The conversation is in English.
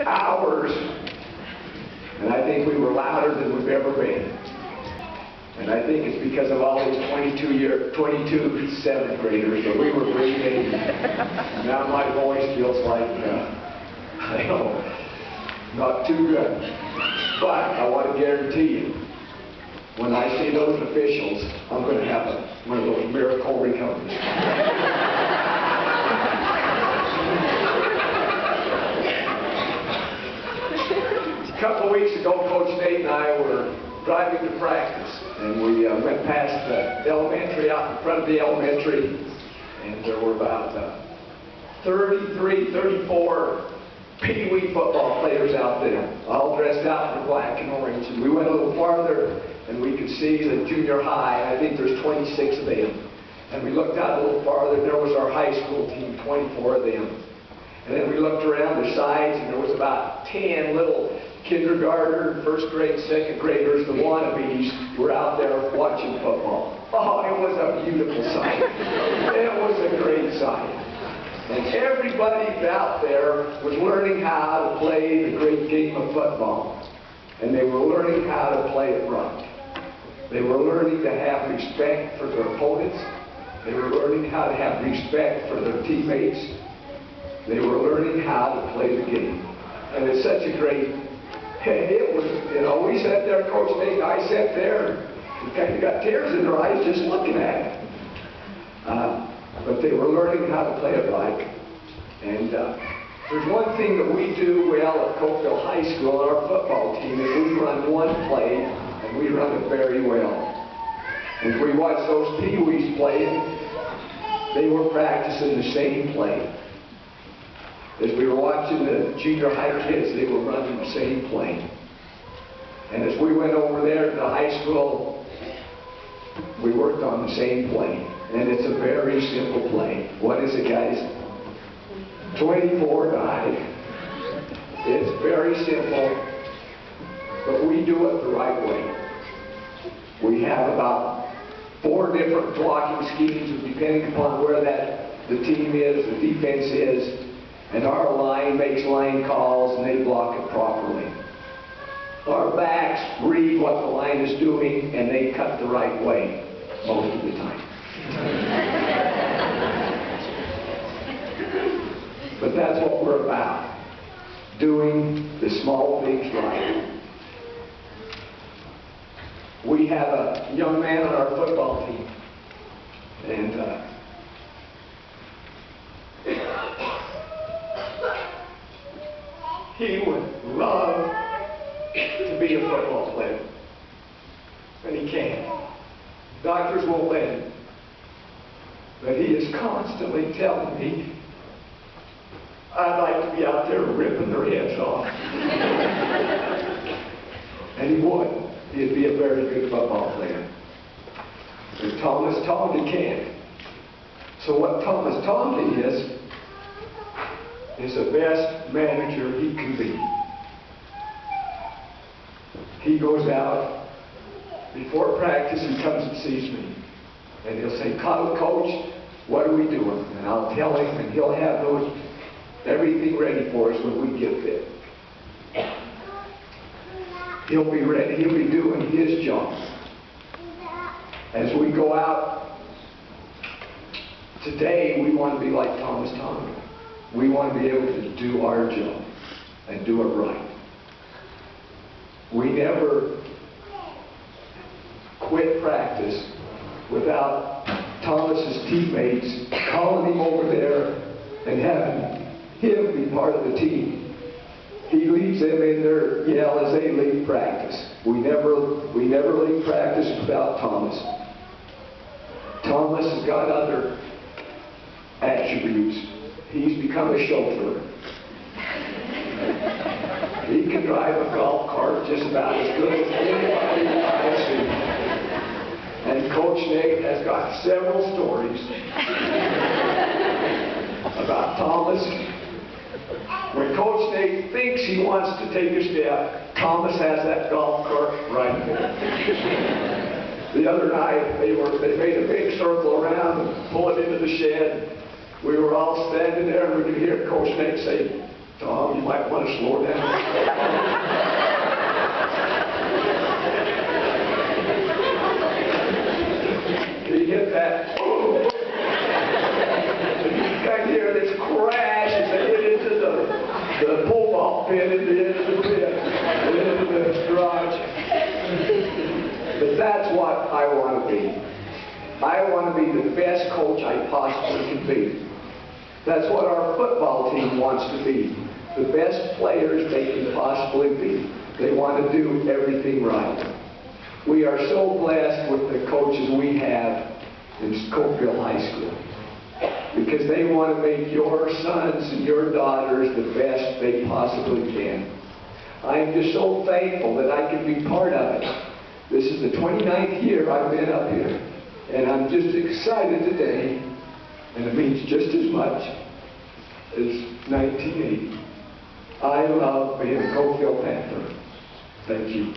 hours. And I think we were louder than we've ever been. And I think it's because of all these 22 seventh graders, but we were breathing. Now my voice feels like, I don't know, not too good. But I want to guarantee you, when I see those officials, I'm going to have one of those miracle recoveries. A couple of weeks ago, Coach Dayton and I were driving to practice, and we went past the elementary, out in front of the elementary, and there were about 33, 34 Pee-wee football players out there, all dressed out in black and orange. And we went a little farther, and we could see the junior high. I think there's 26 of them. And we looked out a little farther, and there was our high school team, 24 of them. And then we looked around the sides, and there was about 10 little kindergartner, first grade, second graders, the wannabes, were out there watching football. Oh, it was a beautiful sight. It was a great sight. And everybody out there was learning how to play the great game of football. And they were learning how to play it right. They were learning to have respect for their opponents. They were learning how to have respect for their teammates. They were learning how to play the game. And it's such a great, it was, we sat there, Coach Dayton, I sat there, and kind of got tears in their eyes just looking at it. But they were learning how to play it right. And there's one thing that we do well at Cokeville High School, our football team, is we run one play, and we run it very well. And if we watch those Pee-wees playing, they were practicing the same play. As we were watching the junior high kids, they were running the same play. And as we went over there to the high school, we worked on the same play. And it's a very simple play. What is it, guys? 24 dive. It's very simple, but we do it the right way. We have about 4 different blocking schemes, depending upon where the team is, the defense is, and our line makes line calls, and they block it properly. Our backs read what the line is doing, and they cut the right way most of the time. But that's what we're about, doing the small things right. We have a young man on our football team, and he would love to be a football player, but he can't. Doctors won't let him. But he is constantly telling me, I'd like to be out there ripping their heads off. And he would. He'd be a very good football player. But Thomas Tonga can't. So what Thomas Tonga is the best manager he can be. He goes out, before practice, he comes and sees me. And he'll say, Coach, what are we doing? And I'll tell him, and he'll have everything ready for us when we get there. He'll be ready. He'll be doing his job. As we go out, today we want to be like Thomas Tonga. We want to be able to do our job and do it right. We never quit practice without Thomas's teammates calling him over there and having him be part of the team. He leads them in their yell as they leave practice. We never leave practice without Thomas. Thomas has got other attributes. He's become a chauffeur. He can drive a golf cart just about as good as anybody I've seen. And Coach Nate has got several stories about Thomas. When Coach Nate thinks he wants to take a step, Thomas has that golf cart right there. The other night, they made a big circle around and pull it into the shed. We were all standing there, and we could hear Coach Nate say, Tom, you might want to slow down. You get that? Boom. You can hear this crash as they get into the pole vault pit at the end of the pit, at the end of the garage. But that's what I want to be. I want to be the best coach I possibly can be. That's what our football team wants to be. The best players they can possibly be. They want to do everything right. We are so blessed with the coaches we have in Cokeville High School, because they want to make your sons and your daughters the best they possibly can. I am just so thankful that I can be part of it. This is the 29th year I've been up here, and I'm just excited today, and it means just as much as 1980. I love being a Cokeville Panther. Thank you.